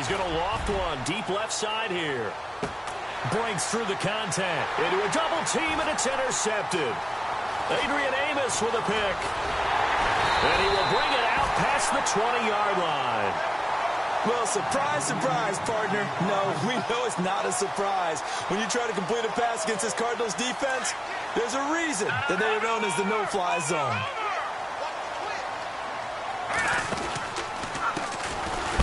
He's going to loft one deep left side here. Breaks through the contact. Into a double team, and it's intercepted. Adrian Amos with a pick. And he will bring it out past the 20-yard line. Well, surprise, surprise, partner. No, we know it's not a surprise. When you try to complete a pass against this Cardinals defense, there's a reason that they are known as the no-fly zone.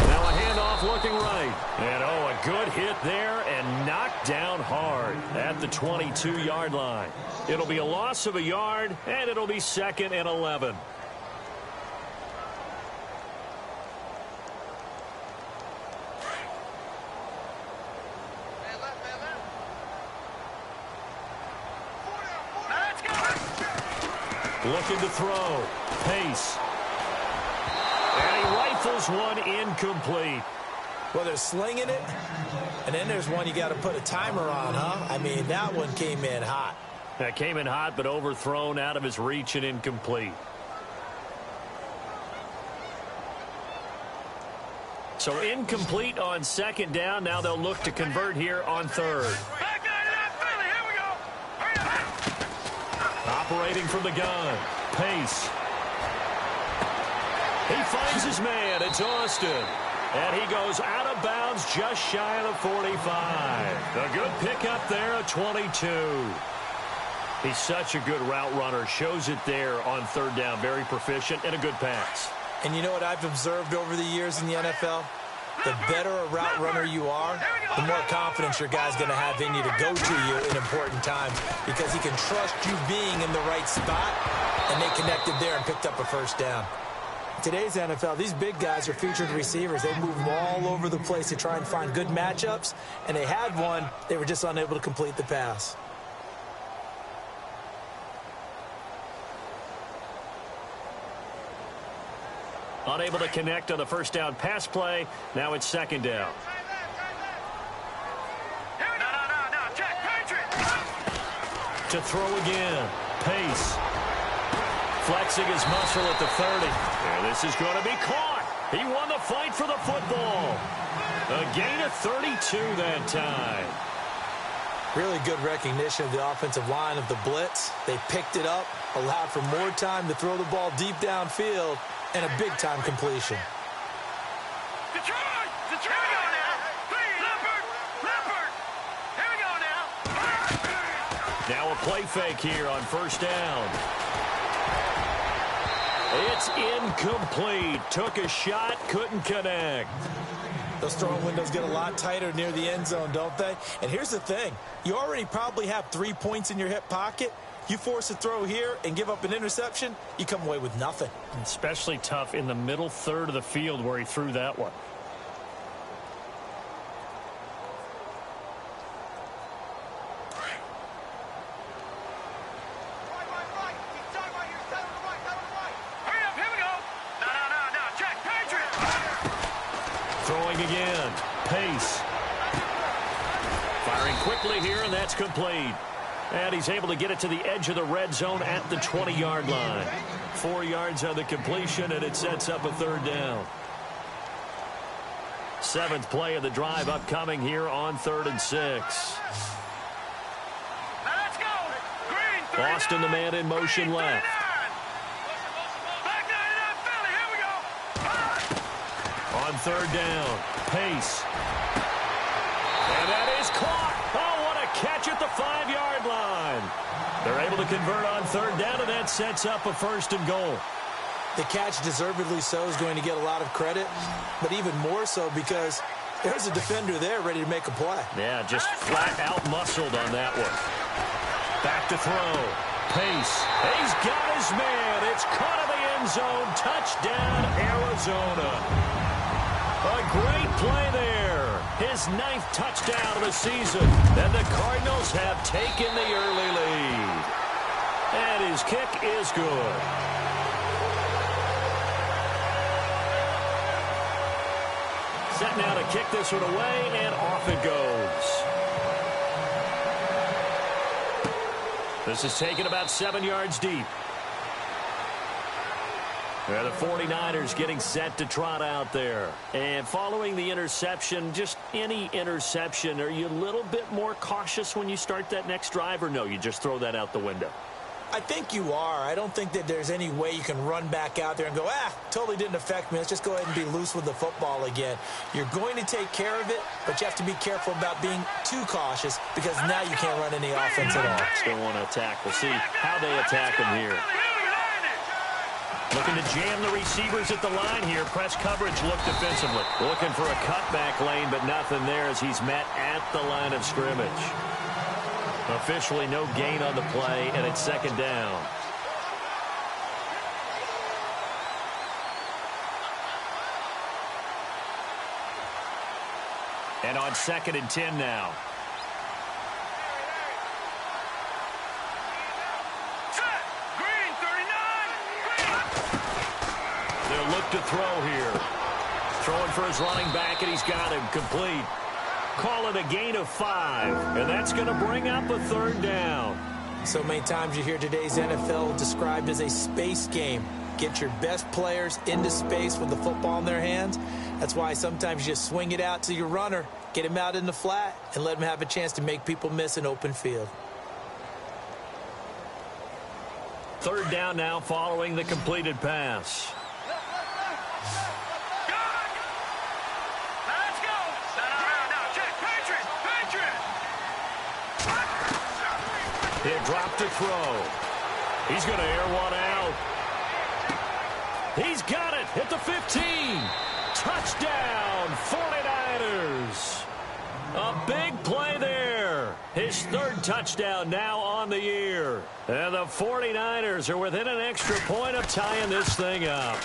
Now a handoff looking right. And, oh, a good hit there and knocked down hard at the 22-yard line. It'll be a loss of a yard, and it'll be 2nd and 11. Looking to throw. Pace. And he rifles one incomplete. Well, they're slinging it, and then there's one you got to put a timer on, huh? I mean, that one came in hot. That came in hot, but overthrown out of his reach and incomplete. So incomplete on 2nd down. Now they'll look to convert here on 3rd. Operating from the gun. Pace. He finds his man. It's Austin. And he goes out of bounds just shy of the 45. A good pickup there at 22. He's such a good route runner. Shows it there on 3rd down. Very proficient and a good pass. And you know what I've observed over the years in the NFL? The better a route runner you are, the more confidence your guy's going to have in you to go to you in important times because he can trust you being in the right spot, and they connected there and picked up a 1st down. In today's NFL, these big guys are featured receivers. They move them all over the place to try and find good matchups, and they had one. They were just unable to complete the pass. Unable to connect on the 1st down pass play. Now it's 2nd down. To throw again. Pace. Flexing his muscle at the 30. And this is going to be caught. He won the fight for the football. A gain of 32 that time. Really good recognition of the offensive line of the blitz. They picked it up, allowed for more time to throw the ball deep downfield, and a big-time completion. Detroit! Here we go now! Leopard! Here we go now! Now a play fake here on 1st down. It's incomplete. Took a shot, couldn't connect. Those throwing windows get a lot tighter near the end zone, don't they? And here's the thing. You already probably have 3 points in your hip pocket. You force a throw here and give up an interception, you come away with nothing. Especially tough in the middle 3rd of the field where he threw that one. Throwing again. Pace. Firing quickly here, and that's complete. And he's able to get it to the edge of the red zone at the 20-yard line. 4 yards on the completion, and it sets up a 3rd down. 7th play of the drive upcoming here on 3rd and 6. Let's go! Green, Austin, the man in motion left. Back 99, Philly, here we go! On 3rd down, Pace. And that is caught. Oh, what a catch at the 5-yard line. They're able to convert on 3rd down, and that sets up a 1st and goal. The catch, deservedly so, is going to get a lot of credit, but even more so because there's a defender there ready to make a play. Yeah, just flat out muscled on that one. Back to throw. Pace. He's got his man. It's caught in the end zone. Touchdown, Arizona. A great play there. His 9th touchdown of the season. And the Cardinals have taken the early lead. And his kick is good. Set now to kick this one away, and off it goes. This is taken about 7 yards deep. The 49ers getting set to trot out there. And following the interception, just any interception, are you a little bit more cautious when you start that next drive, or no, you just throw that out the window? I think you are. I don't think that there's any way you can run back out there and go, totally didn't affect me. Let's just go ahead and be loose with the football again. You're going to take care of it, but you have to be careful about being too cautious because now you can't run any offense at all. Still want to attack. We'll see how they attack him here. Looking to jam the receivers at the line here. Press coverage look defensively. Looking for a cutback lane, but nothing there as he's met at the line of scrimmage. Officially no gain on the play, and it's second down. And on 2nd and 10 now. They'll look to throw here. Throwing for his running back, and he's got him complete. Call it a gain of 5, and that's going to bring up a 3rd down. So many times you hear today's NFL described as a space game. Get your best players into space with the football in their hands. That's why sometimes you just swing it out to your runner, get him out in the flat, and let him have a chance to make people miss an open field. 3rd down now following the completed pass. He'll drop to throw. He's going to air one out. He's got it at the 15. Touchdown, 49ers. A big play there. His 3rd touchdown now on the year. And the 49ers are within an extra point of tying this thing up.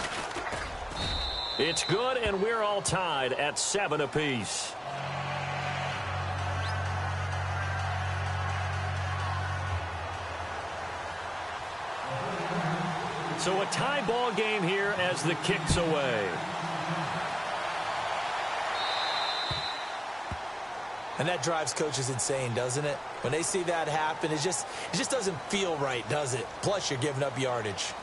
It's good, and we're all tied at 7 apiece. So a tie ball game here as the kick's away. And that drives coaches insane, doesn't it? When they see that happen, it just doesn't feel right, does it? Plus, you're giving up yardage.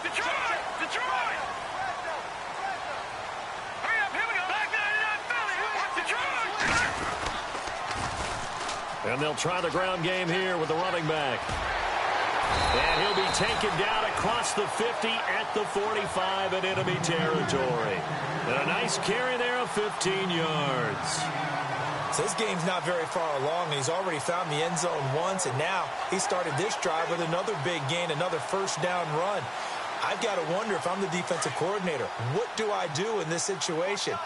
Detroit! Hurry up, here we go. Back 99 Philly. Detroit! And they'll try the ground game here with the running back. And he'll be taken down across the 50 at the 45 in enemy territory. And a nice carry there of 15 yards. So this game's not very far along, and he's already found the end zone once, and now he started this drive with another big gain, another 1st down run. I've got to wonder if I'm the defensive coordinator, what do I do in this situation?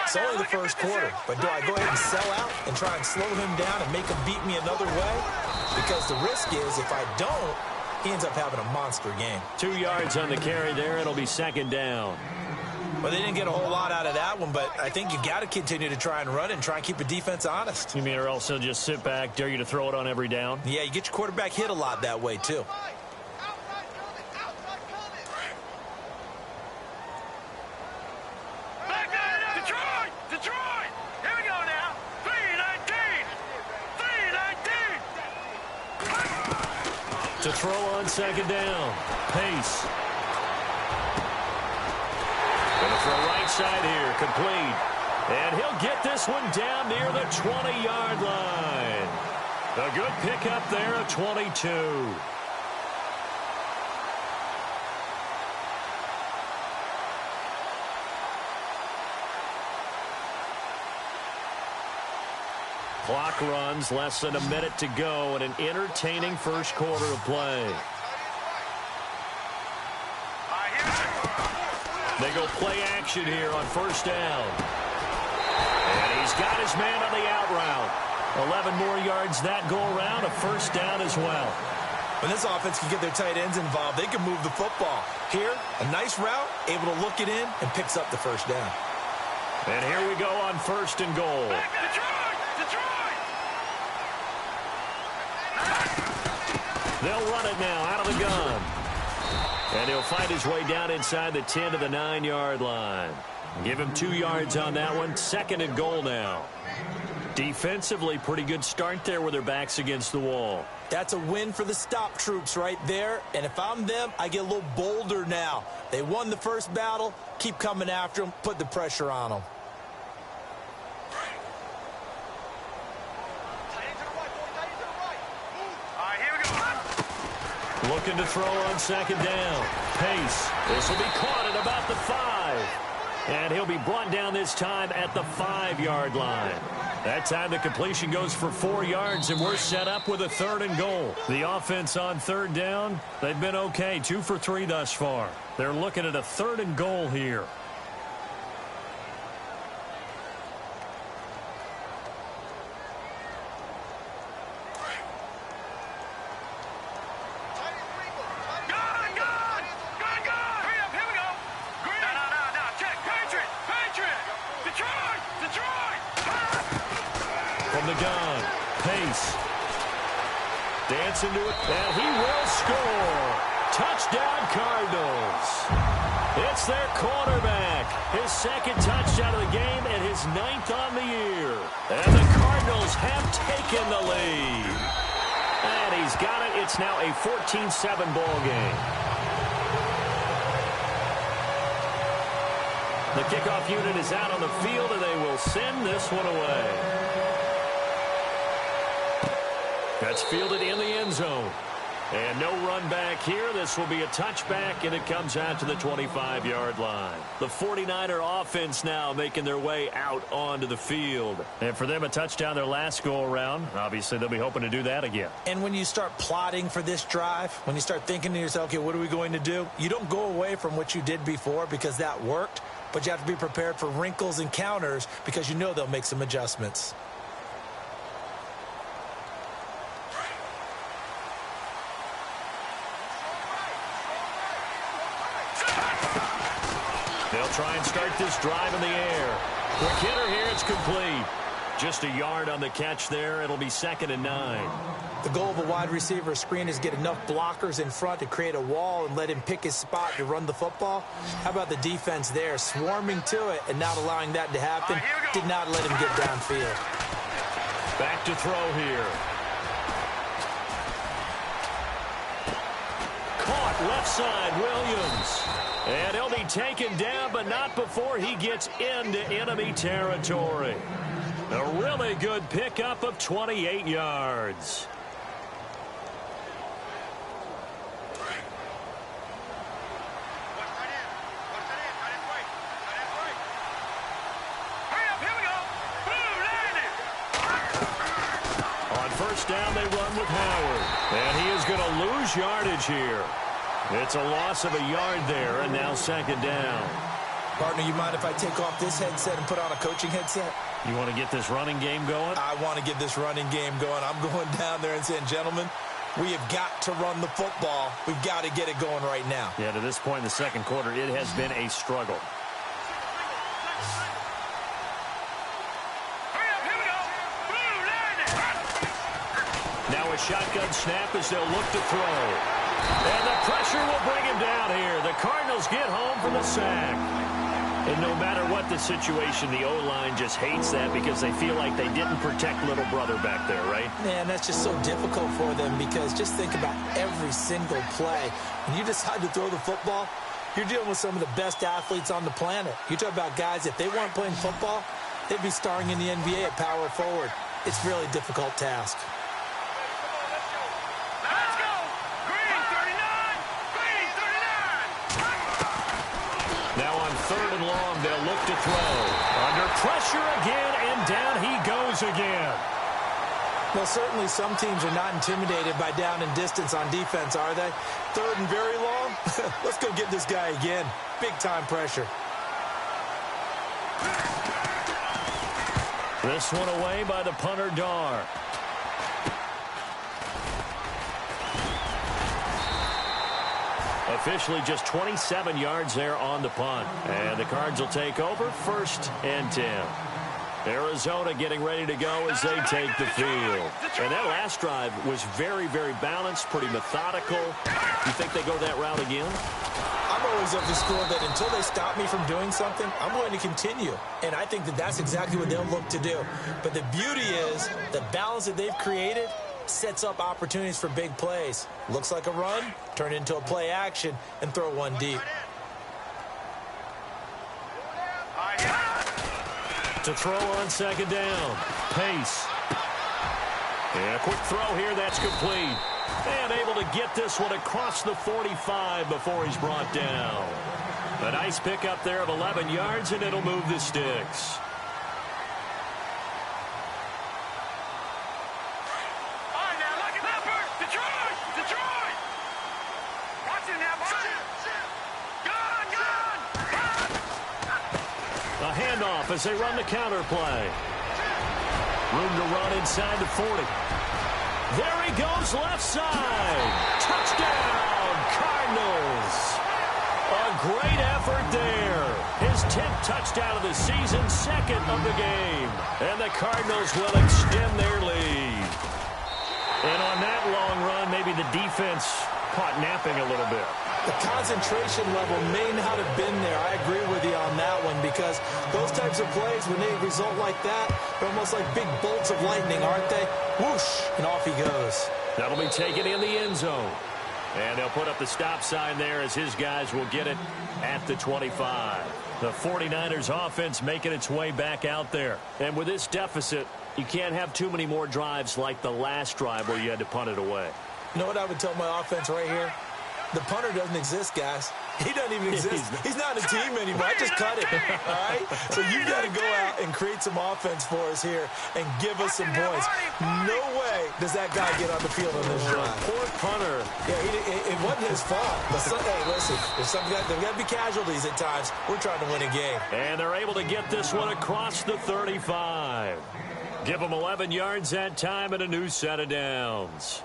It's only the 1st quarter, but do I go ahead and sell out and try and slow him down and make him beat me another way? Because the risk is if I don't, he ends up having a monster game. 2 yards on the carry there. It'll be 2nd down. Well, they didn't get a whole lot out of that one, but I think you got to continue to try and run it and try and keep the defense honest. You mean or else they'll just sit back, dare you to throw it on every down? Yeah, you get your quarterback hit a lot that way, too. Detroit! Here we go now. 3-19. To throw on 2nd down. Pace. Going to throw right side here. Complete. And he'll get this one down near the 20-yard line. A good pickup there at 22. Clock runs, less than a minute to go, and an entertaining 1st quarter of play. They go play action here on 1st down. And he's got his man on the out route. 11 more yards that go around, a 1st down as well. When this offense can get their tight ends involved, they can move the football. Here, a nice route, able to look it in, and picks up the 1st down. And here we go on 1st and goal. They'll run it now out of the gun. And he'll find his way down inside the 10 to the 9-yard line. Give him 2 yards on that one. 2nd and goal now. Defensively, pretty good start there with their backs against the wall. That's a win for the stop troops right there. And if I'm them, I get a little bolder now. They won the first battle. Keep coming after them. Put the pressure on them. Looking to throw on second down. Pace. This will be caught at about the 5. And he'll be brought down this time at the 5-yard line. That time the completion goes for 4 yards, and we're set up with a 3rd and goal. The offense on 3rd down, they've been okay. 2 for 3 thus far. They're looking at a 3rd and goal here. From the gun, Pace. Dancing to it, and he will score. Touchdown, Cardinals. It's their quarterback. His 2nd touchdown of the game and his 9th on the year. And the Cardinals have taken the lead. And he's got it. It's now a 14-7 ball game. The kickoff unit is out on the field, and they will send this one away. That's fielded in the end zone. And no run back here. This will be a touchback, and it comes out to the 25-yard line. The 49er offense now making their way out onto the field. And for them, a touchdown their last go-around. Obviously, they'll be hoping to do that again. And when you start plotting for this drive, when you start thinking to yourself, okay, what are we going to do? You don't go away from what you did before because that worked, but you have to be prepared for wrinkles and counters because you know they'll make some adjustments. They'll try and start this drive in the air. Quick hitter here, it's complete. Just a yard on the catch there. It'll be 2nd and 9. The goal of a wide receiver screen is get enough blockers in front to create a wall and let him pick his spot to run the football. How about the defense there, swarming to it and not allowing that to happen? Did not let him get downfield. Back to throw here. Caught left side, Williams. And he'll be taken down, but not before he gets into enemy territory. A really good pickup of 28 yards. On first down, they run with Howard. And he is going to lose yardage here. It's a loss of a yard there, and now 2nd down. Partner, you mind if I take off this headset and put on a coaching headset? You want to get this running game going? I want to get this running game going. I'm going down there and saying, gentlemen, we have got to run the football. We've got to get it going right now. Yeah, to this point in the 2nd quarter, it has been a struggle. Now a shotgun snap as they'll look to throw. And the pressure will bring him down here. The Cardinals get home from the sack. And no matter what the situation, the O-line just hates that because they feel like they didn't protect little brother back there, right? Man, that's just so difficult for them because just think about every single play. When you decide to throw the football, you're dealing with some of the best athletes on the planet. You talk about guys, if they weren't playing football, they'd be starring in the NBA at power forward. It's a really difficult task. Now on 3rd and long, they'll look to throw. Under pressure again, and down he goes again. Well, certainly some teams are not intimidated by down and distance on defense, are they? 3rd and very long? Let's go get this guy again. Big-time pressure. This one away by the punter, Dar. Officially just 27 yards there on the punt. And the Cards will take over 1st and 10. Arizona getting ready to go as they take the field. And that last drive was very, very balanced, pretty methodical. You think they go that route again? I'm always of the school that until they stop me from doing something, I'm going to continue. And I think that that's exactly what they'll look to do. But the beauty is the balance that they've created sets up opportunities for big plays. Looks like a run, turn into a play action, and throw one deep. To throw on second down. Pace. And a quick throw here, that's complete. And able to get this one across the 45 before he's brought down. A nice pickup there of 11 yards, and it'll move the sticks. A handoff as they run the counter play. Room to run inside the 40. There he goes left side. Touchdown, Cardinals. A great effort there. His 10th touchdown of the season, second of the game. And the Cardinals will extend their lead. And on that long run, maybe the defense caught napping a little bit. The concentration level may not have been there. I agree with you on that one because those types of plays, when they result like that, they're almost like big bolts of lightning, aren't they? Whoosh, and off he goes. That'll be taken in the end zone. And they'll put up the stop sign there as his guys will get it at the 25. The 49ers offense making its way back out there. And with this deficit, you can't have too many more drives like the last drive where you had to punt it away. You know what I would tell my offense right here? The punter doesn't exist, guys. He doesn't even exist. He's not a team anymore. I just cut him, all right? So you got to go out and create some offense for us here and give us some points. No way does that guy get on the field on this drive. Poor punter. Yeah, it wasn't his fault. But hey, listen, there's got to be casualties at times. We're trying to win a game. And they're able to get this one across the 35. Give them 11 yards that time and a new set of downs.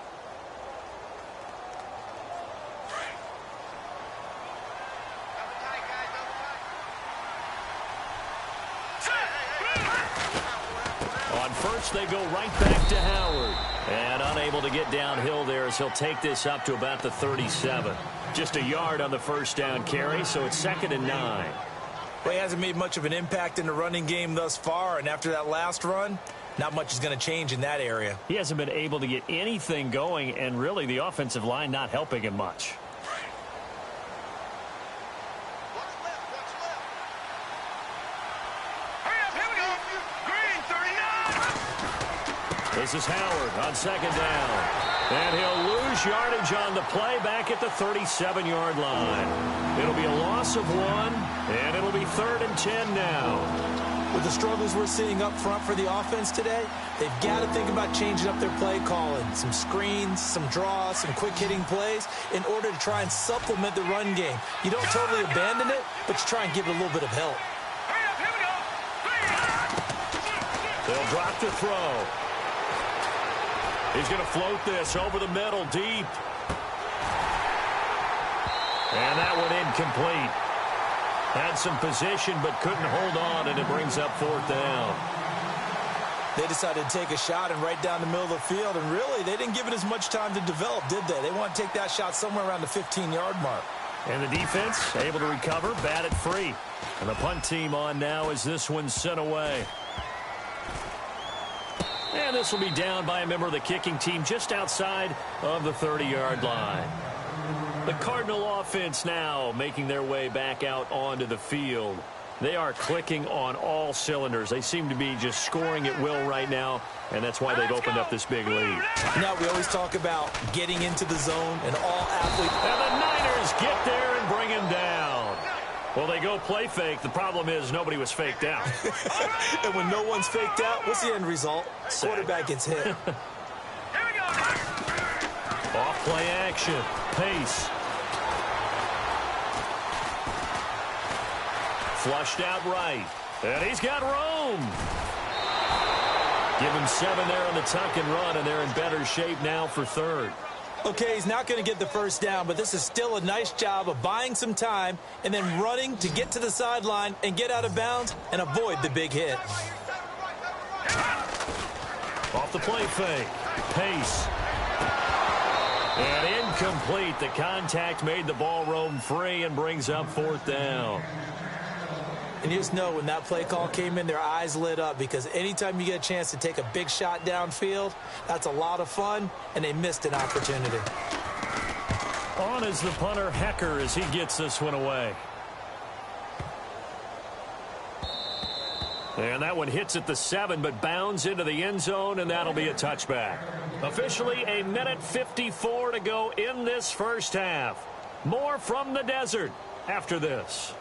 On first, they go right back to Howard. And unable to get downhill there as he'll take this up to about the 37. Just a yard on the first down carry, so it's 2nd and 9. Well, he hasn't made much of an impact in the running game thus far, and after that last run, not much is going to change in that area. He hasn't been able to get anything going, and really the offensive line not helping him much. This is Howard on second down. And he'll lose yardage on the play back at the 37-yard line. It'll be a loss of 1, and it'll be 3rd and 10 now. With the struggles we're seeing up front for the offense today, they've got to think about changing up their play calling. Some screens, some draws, some quick-hitting plays in order to try and supplement the run game. You don't totally abandon it, but you try and give it a little bit of help. They'll drop to throw. He's going to float this over the middle deep. And that one incomplete. Had some position but couldn't hold on, and it brings up 4th down. They decided to take a shot and right down the middle of the field, and really they didn't give it as much time to develop, did they? They want to take that shot somewhere around the 15-yard mark. And the defense able to recover, bat it free. And the punt team on now as this one's sent away. And this will be down by a member of the kicking team just outside of the 30-yard line. The Cardinal offense now making their way back out onto the field. They are clicking on all cylinders. They seem to be just scoring at will right now, and that's why they've opened up this big lead. Now, we always talk about getting into the zone and all athletes. And the Niners get there and bring him down. Well, they go play fake. The problem is nobody was faked out. And when no one's faked out, what's the end result? Quarterback gets hit. Off play action. Pace. Flushed out right. And he's got room. Give him 7 there on the tuck and run, and they're in better shape now for 3rd. Okay, he's not going to get the first down, but this is still a nice job of buying some time and then running to get to the sideline and get out of bounds and avoid the big hit. Off the play fake. Pace. And Incomplete. The contact made the ball roam free and brings up 4th down. And you just know when that play call came in, their eyes lit up, because anytime you get a chance to take a big shot downfield, that's a lot of fun, and they missed an opportunity. On is the punter, Hecker, as he gets this one away. And that one hits at the 7, but bounds into the end zone, and that'll be a touchback. Officially, 1:54 to go in this first half. More from the desert after this.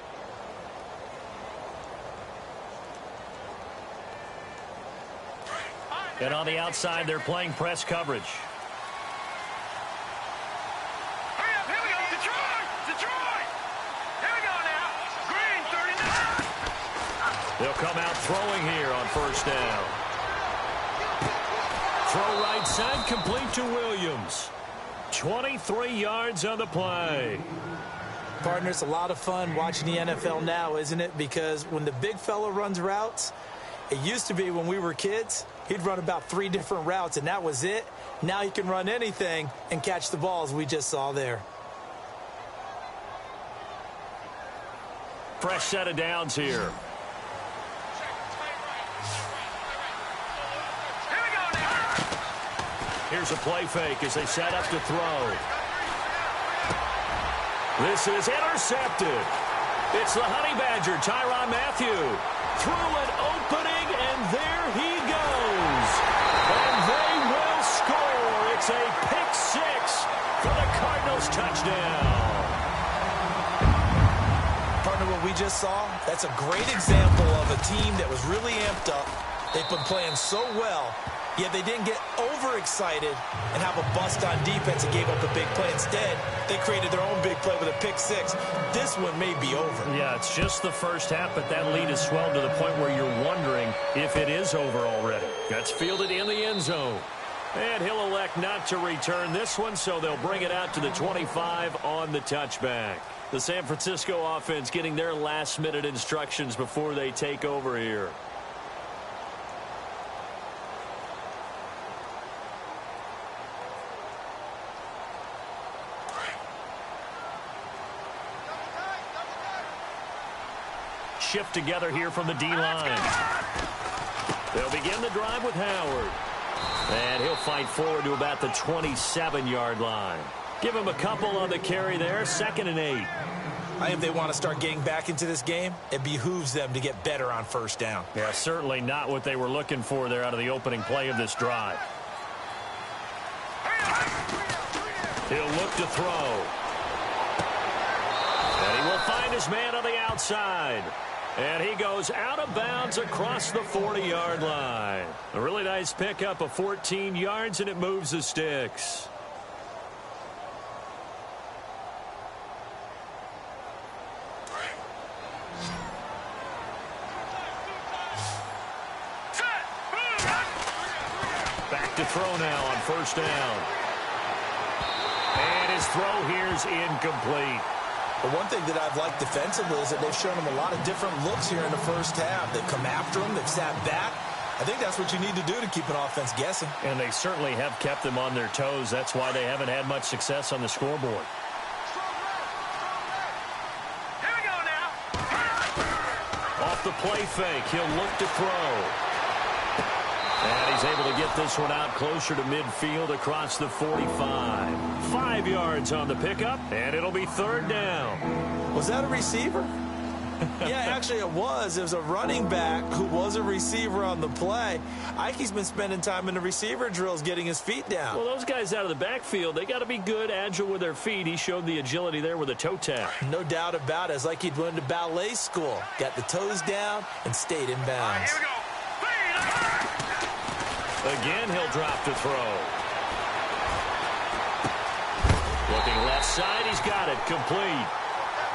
And on the outside, they're playing press coverage. Hurry up, here we go. Detroit! Here we go now. Green, 39. They'll come out throwing here on 1st down. Throw right side, complete to Williams. 23 yards on the play. Partner, it's a lot of fun watching the NFL now, isn't it? Because when the big fella runs routes, it used to be when we were kids, he'd run about 3 different routes, and that was it. Now he can run anything and catch the balls we just saw there. Fresh set of downs here. Here's a play fake as they set up to throw. This is intercepted. It's the Honey Badger, Tyrann Mathieu. Through an opening, and there he goes. And they will score. It's a pick 6 for the Cardinals touchdown. Partner, what we just saw, that's a great example of a team that was really amped up. They've been playing so well, yet they didn't get overexcited and have a bust on defense and gave up a big play. Instead, they created their own big play with a pick 6. This one may be over. Yeah, it's just the first half, but that lead has swelled to the point where you're wondering if it is over already. That's fielded in the end zone. And he'll elect not to return this one, so they'll bring it out to the 25 on the touchback. The San Francisco offense getting their last-minute instructions before they take over here. Shift together here from the D-line. They'll begin the drive with Howard. And he'll fight forward to about the 27-yard line. Give him a couple on the carry there, 2nd and 8. I think if they want to start getting back into this game, it behooves them to get better on 1st down. Yeah, certainly not what they were looking for there out of the opening play of this drive. He'll look to throw. And he will find his man on the outside. And he goes out of bounds across the 40-yard line. A really nice pickup of 14 yards, and it moves the sticks. Back to throw now on 1st down. And his throw here's incomplete. But one thing that I've liked defensively is that they've shown them a lot of different looks here in the first half. They've come after them. They've sat back. I think that's what you need to do to keep an offense guessing. And they certainly have kept them on their toes. That's why they haven't had much success on the scoreboard. Here we go now. Off the play fake, he'll look to throw. And he's able to get this one out closer to midfield across the 45. 5 yards on the pickup, and it'll be 3rd down. Was that a receiver? Yeah, actually it was. It was a running back who was a receiver on the play. Ike's been spending time in the receiver drills getting his feet down. Well, those guys out of the backfield, they got to be good, agile with their feet. He showed the agility there with a toe tap. No doubt about it. It's like he'd went to ballet school. Got the toes down and stayed in bounds. Here we go. Again, he'll drop to throw. Looking left side, he's got it, complete.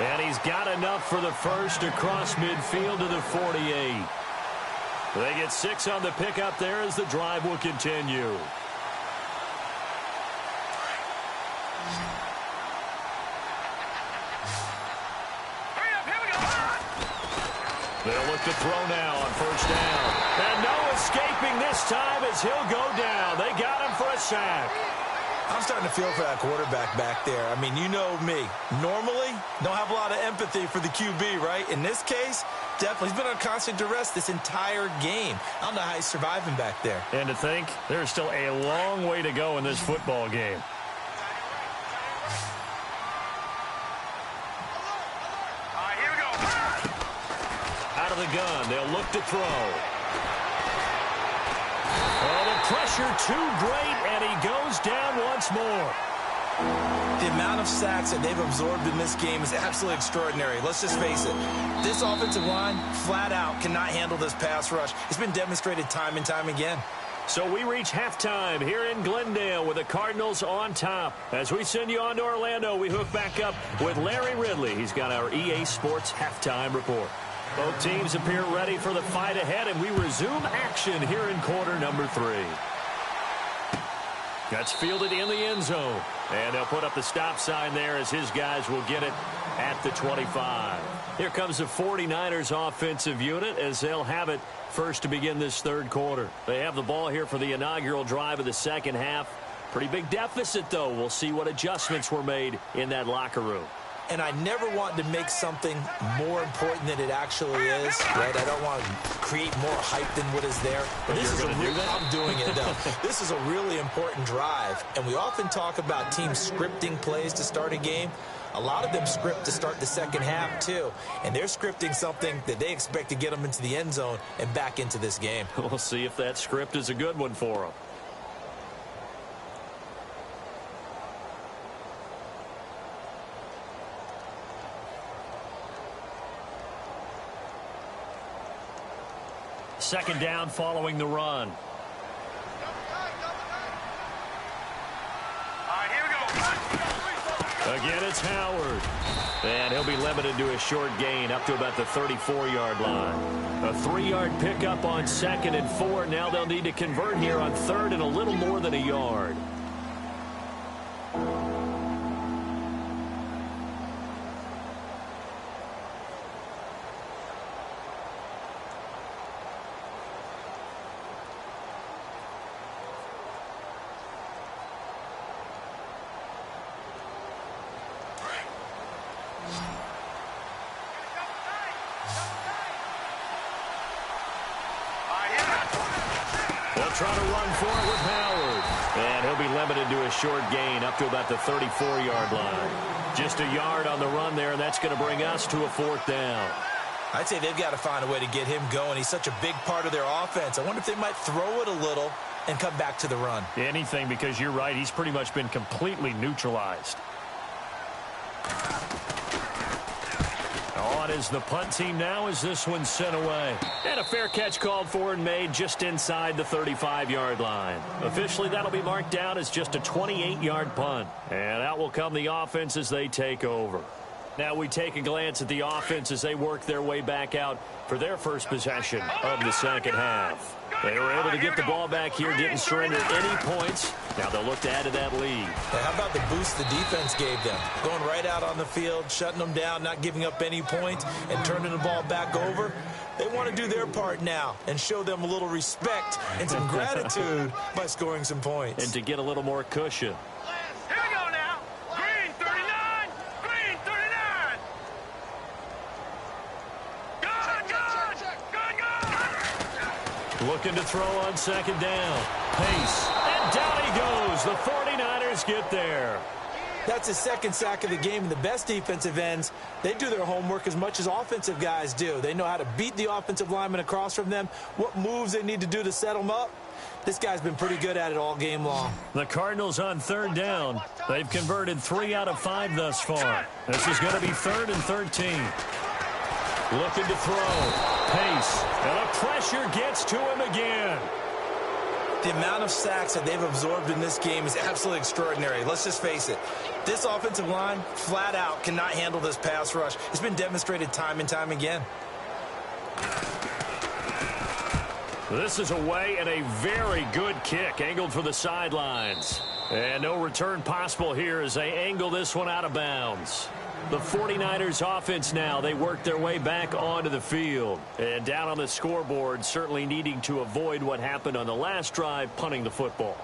And he's got enough for the first across midfield to the 48. They get 6 on the pickup there as the drive will continue. They'll look to throw now on 1st down. And no escaping this time as he'll go down. They got him for a sack. I'm starting to feel for that quarterback back there. I mean, you know me. Normally, don't have a lot of empathy for the QB, right? In this case, definitely. He's been on constant duress this entire game. I don't know how he's surviving back there. And to think, there's still a long way to go in this football game. All right, here we go. Out of the gun, they'll look to throw. Oh, the pressure too great, and he goes down once more. The amount of sacks that they've absorbed in this game is absolutely extraordinary. Let's just face it. This offensive line, flat out, cannot handle this pass rush. It's been demonstrated time and time again. So we reach halftime here in Glendale with the Cardinals on top. As we send you on to Orlando, we hook back up with Larry Ridley. He's got our EA Sports halftime report. Both teams appear ready for the fight ahead, and we resume action here in quarter number 3. That's fielded in the end zone. And they'll put up the stop sign there as his guys will get it at the 25. Here comes the 49ers offensive unit as they'll have it first to begin this third quarter. They have the ball here for the inaugural drive of the second half. Pretty big deficit, though. We'll see what adjustments were made in that locker room. And I never want to make something more important than it actually is, right? I don't want to create more hype than what is there. But this is I'm doing it, though. This is a really important drive. And we often talk about teams scripting plays to start a game. A lot of them script to start the second half, too. And they're scripting something that they expect to get them into the end zone and back into this game. We'll see if that script is a good one for them. Second down following the run. All right, here we go. Again, it's Howard. And he'll be limited to a short gain up to about the 34-yard line. A 3-yard pickup on 2nd and 4. Now they'll need to convert here on 3rd and a little more than a yard. Try to run for it with Howard. And he'll be limited to a short gain up to about the 34-yard line. Just a yard on the run there, and that's going to bring us to a 4th down. I'd say they've got to find a way to get him going. He's such a big part of their offense. I wonder if they might throw it a little and come back to the run. Anything, because you're right. He's pretty much been completely neutralized. On is the punt team now as this one's sent away. And a fair catch called for and made just inside the 35-yard line. Officially, that'll be marked down as just a 28-yard punt. And out will come the offense as they take over. Now we take a glance at the offense as they work their way back out for their first possession of the second half. They were able to get the ball back here, didn't surrender any points. Now they'll look to add to that lead. How about the boost the defense gave them? Going right out on the field, shutting them down, not giving up any points, and turning the ball back over. They want to do their part now and show them a little respect and some gratitude by scoring some points. And to get a little more cushion. Here we go now. Green 39. Green 39. Good. Looking to throw on 2nd down. Pace. And down he goes. The 49ers get there. That's his 2nd sack of the game. And the best defensive ends, they do their homework as much as offensive guys do. They know how to beat the offensive lineman across from them, what moves they need to do to set them up. This guy's been pretty good at it all game long. The Cardinals on 3rd down. They've converted 3 out of 5 thus far. This is going to be 3rd and 13. Looking to throw. Pace. And the pressure gets to him again. The amount of sacks that they've absorbed in this game is absolutely extraordinary. Let's just face it. This offensive line, flat out, cannot handle this pass rush. It's been demonstrated time and time again. This is away and a very good kick, angled for the sidelines. And no return possible here as they angle this one out of bounds. The 49ers offense now, they work their way back onto the field. And down on the scoreboard, certainly needing to avoid what happened on the last drive, punting the football.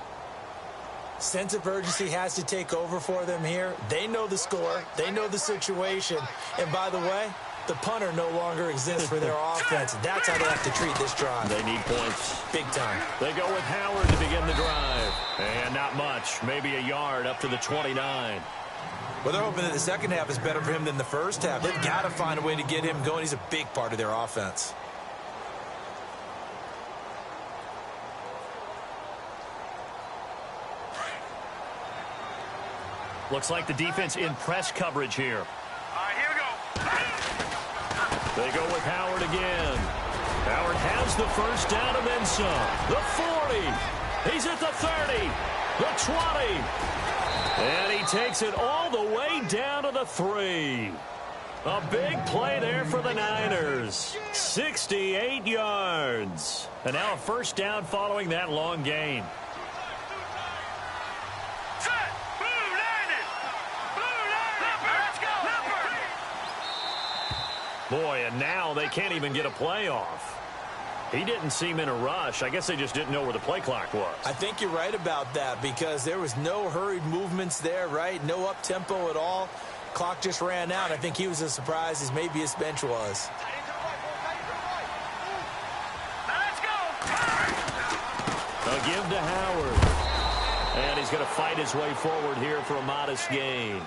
Sense of urgency has to take over for them here. They know the score. They know the situation. And by the way, the punter no longer exists for their offense. That's how they have to treat this drive. They need points. Big time. They go with Howard to begin the drive. And not much. Maybe a yard up to the 29. Well, they're hoping that the second half is better for him than the first half. They've got to find a way to get him going. He's a big part of their offense. Looks like the defense in press coverage here. All right, here we go. They go with Howard again. Howard has the first down and then some. The 40. He's at the 30. The 20. And he takes it all the way down to the 3. A big play there for the Niners. 68 yards. And now a first down following that long gain. Boy, and now they can't even get a play off. He didn't seem in a rush. I guess they just didn't know where the play clock was. I think you're right about that because there was no hurried movements there, right? No up-tempo at all. Clock just ran out. I think he was as surprised as maybe his bench was. A give to Howard. And he's going to fight his way forward here for a modest gain.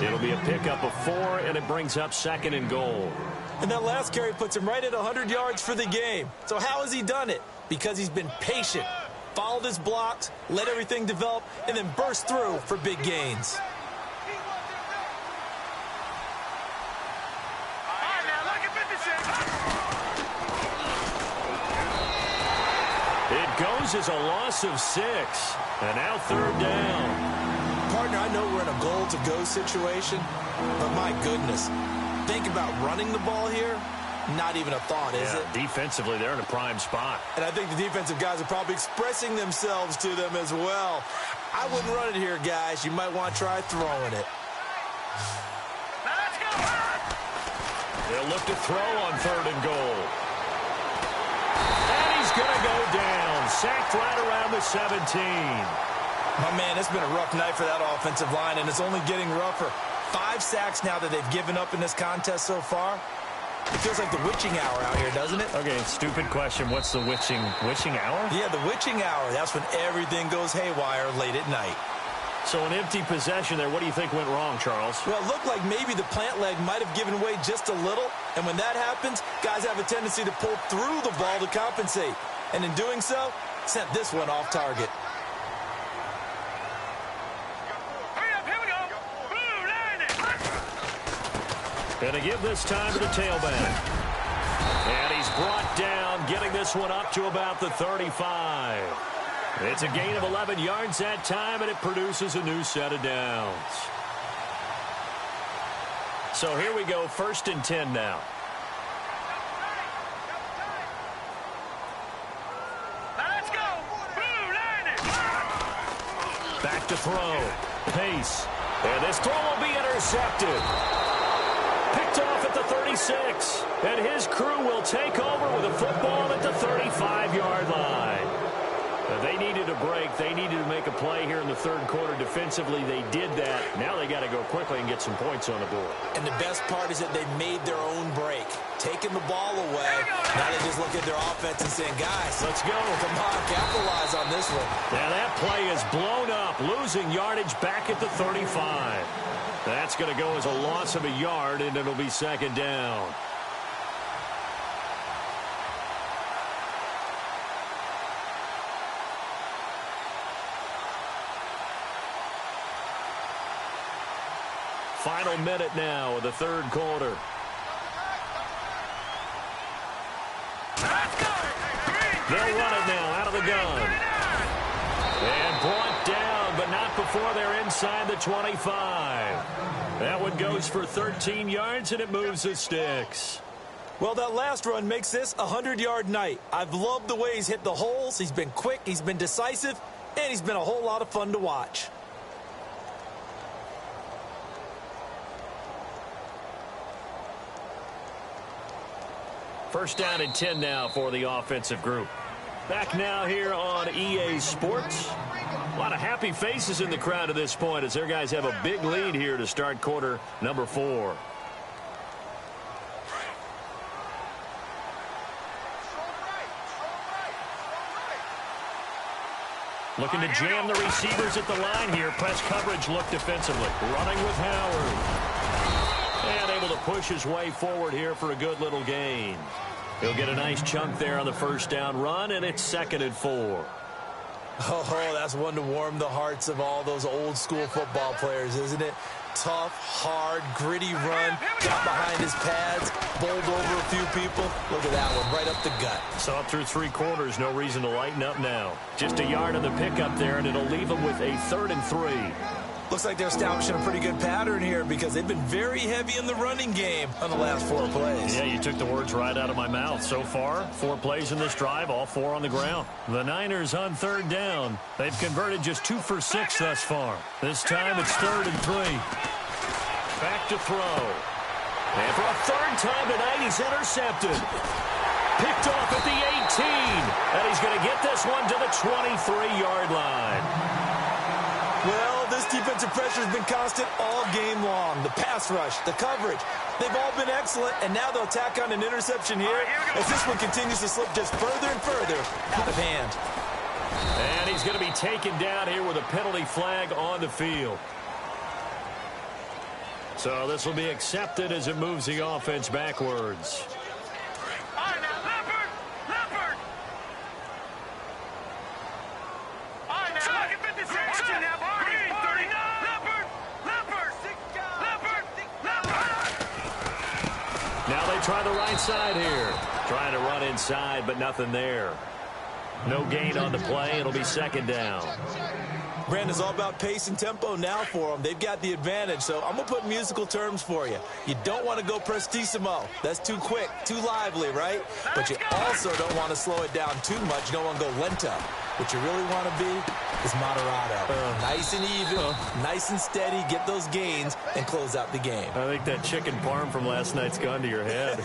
It'll be a pickup of 4, and it brings up 2nd and goal. And that last carry puts him right at 100 yards for the game. So how has he done it? Because he's been patient, followed his blocks, let everything develop, and then burst through for big gains. It goes as a loss of 6. And now 3rd down. Partner, I know we're in a goal-to-go situation, but my goodness, think about running the ball here. Not even a thought, is it? Defensively, they're in a prime spot. And I think the defensive guys are probably expressing themselves to them as well. I wouldn't run it here, guys. You might want to try throwing it. They'll look to throw on 3rd and goal. And he's going to go down. Sacked right around the 17. My man, it's been a rough night for that offensive line, and it's only getting rougher. 5 sacks now that they've given up in this contest so far. It feels like the witching hour out here, doesn't it? Okay, stupid question. What's the witching hour? Yeah, the witching hour. That's when everything goes haywire late at night. So an empty possession there. What do you think went wrong, Charles? Well, it looked like maybe the plant leg might have given way just a little. And when that happens, guys have a tendency to pull through the ball to compensate. And in doing so, sent this one off target. And to give this time to the tailback. And he's brought down, getting this one up to about the 35. It's a gain of 11 yards that time, and it produces a new set of downs. So here we go, 1st and 10 now. Let's go. Back to throw. Pace. And this throw will be intercepted. Picked off at the 36. And his crew will take over with a football at the 35-yard line. They needed a break. They needed to make a play here in the 3rd quarter defensively. They did that. Now they got to go quickly and get some points on the board. And the best part is that they made their own break. Taking the ball away. Now they just look at their offense and saying, guys, let's go. Come on, capitalize on this one. Now that play is blown up, losing yardage back at the 35. That's going to go as a loss of a yard, and it'll be 2nd down. Final minute now of the 3rd quarter. They'll run it now out of the gun. And brought down, but not before they're inside the 25. That one goes for 13 yards, and it moves the sticks. Well, that last run makes this a 100-yard night. I've loved the way he's hit the holes. He's been quick, he's been decisive, and he's been a whole lot of fun to watch. First down and 10 now for the offensive group. Back now here on EA Sports. A lot of happy faces in the crowd at this point as their guys have a big lead here to start quarter number 4. Looking to jam the receivers at the line here. Press coverage look defensively. Running with Howard. And able to push his way forward here for a good little gain. He'll get a nice chunk there on the first down run, and it's 2nd and 4. Oh, that's one to warm the hearts of all those old school football players, isn't it? Tough, hard, gritty run, got behind his pads, bowled over a few people. Look at that one, right up the gut. Saw it through 3 quarters, no reason to lighten up now. Just a yard on the pickup there, and it'll leave him with a 3rd and 3. Looks like they're establishing a pretty good pattern here because they've been very heavy in the running game on the last 4 plays. Yeah, you took the words right out of my mouth. So far, 4 plays in this drive, all 4 on the ground. The Niners on 3rd down. They've converted just 2 for 6 thus far. This time it's 3rd and 3. Back to throw. And for a 3rd time tonight, he's intercepted. Picked off at the 18. And he's going to get this one to the 23-yard line. Well, this defensive pressure has been constant all game long. The pass rush, the coverage, they've all been excellent, and now they'll tack on an interception here as this one continues to slip just further and further out of hand. And he's going to be taken down here with a penalty flag on the field. So this will be accepted as it moves the offense backwards. Now they try the right side here. Trying to run inside, but nothing there. No gain on the play. It'll be 2nd down. Brandon's all about pace and tempo now for them. They've got the advantage, so I'm going to put musical terms for you. You don't want to go prestissimo. That's too quick, too lively, right? But you also don't want to slow it down too much. You don't want to go lento. What you really want to be is moderato. Nice and even, nice and steady, get those gains, and close out the game. I think that chicken parm from last night's gone to your head.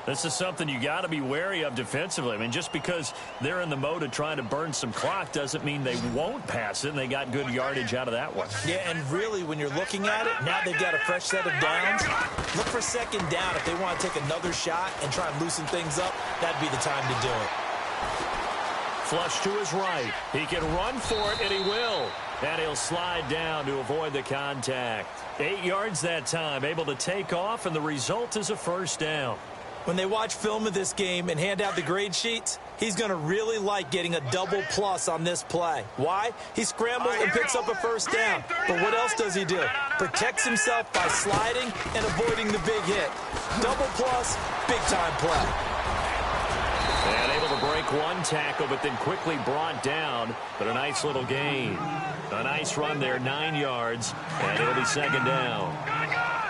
This is something you got to be wary of defensively. I mean, just because they're in the mode of trying to burn some clock doesn't mean they won't pass it, and they got good yardage out of that one. Yeah, and really, when you're looking at it, now they've got a fresh set of downs. Look for 2nd down. If they want to take another shot and try and loosen things up, that'd be the time to do it. Flush to his right. He can run for it, and he will. And he'll slide down to avoid the contact. 8 yards that time, able to take off, and the result is a 1st down. When they watch film of this game and hand out the grade sheets, he's going to really like getting a double plus on this play. Why? He scrambles and picks up a 1st down. But what else does he do? Protects himself by sliding and avoiding the big hit. Double plus, big-time play. And able to break one tackle, but then quickly brought down. But a nice little gain. A nice run there, 9 yards, and it'll be 2nd down.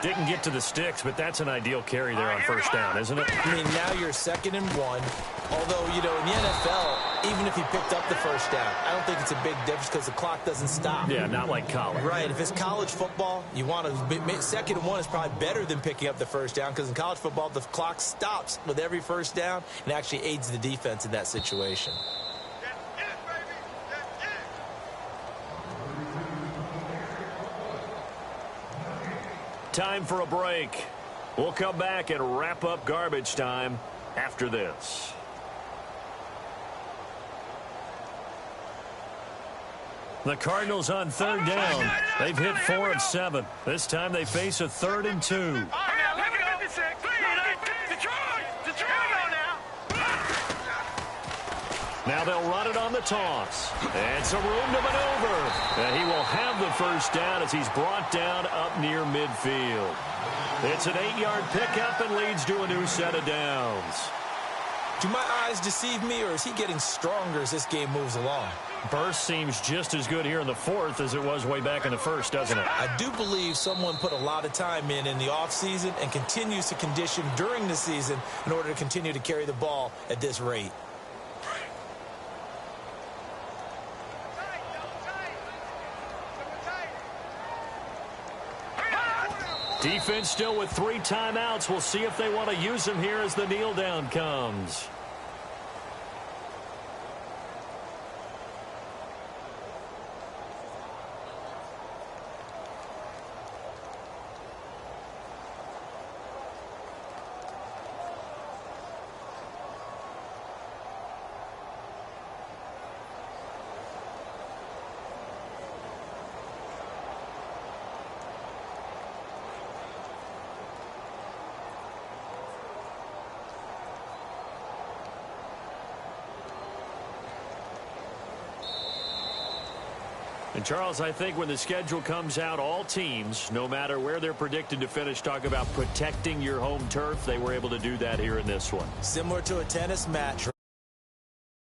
Didn't get to the sticks, but that's an ideal carry there on 1st down, isn't it? I mean, now you're 2nd and 1. Although, you know, in the NFL, even if he picked up the 1st down, I don't think it's a big difference because the clock doesn't stop. Yeah, not like college. Right. If it's college football, you want to 2nd and 1 is probably better than picking up the 1st down because in college football, the clock stops with every 1st down and actually aids the defense in that situation. Time for a break. We'll come back and wrap up garbage time after this. The Cardinals on 3rd down. They've hit 4 of 7. This time they face a 3rd and 2. Now they'll run it on the toss. And some room to maneuver. And he will have the 1st down as he's brought down up near midfield. It's an 8-yard pickup and leads to a new set of downs. Do my eyes deceive me, or is he getting stronger as this game moves along? Burst seems just as good here in the 4th as it was way back in the 1st, doesn't it? I do believe someone put a lot of time in the offseason and continues to condition during the season in order to continue to carry the ball at this rate. Defense still with 3 timeouts. We'll see if they want to use them here as the kneel down comes. And, Charles, I think when the schedule comes out, all teams, no matter where they're predicted to finish, talk about protecting your home turf. They were able to do that here in this one. Similar to a tennis match,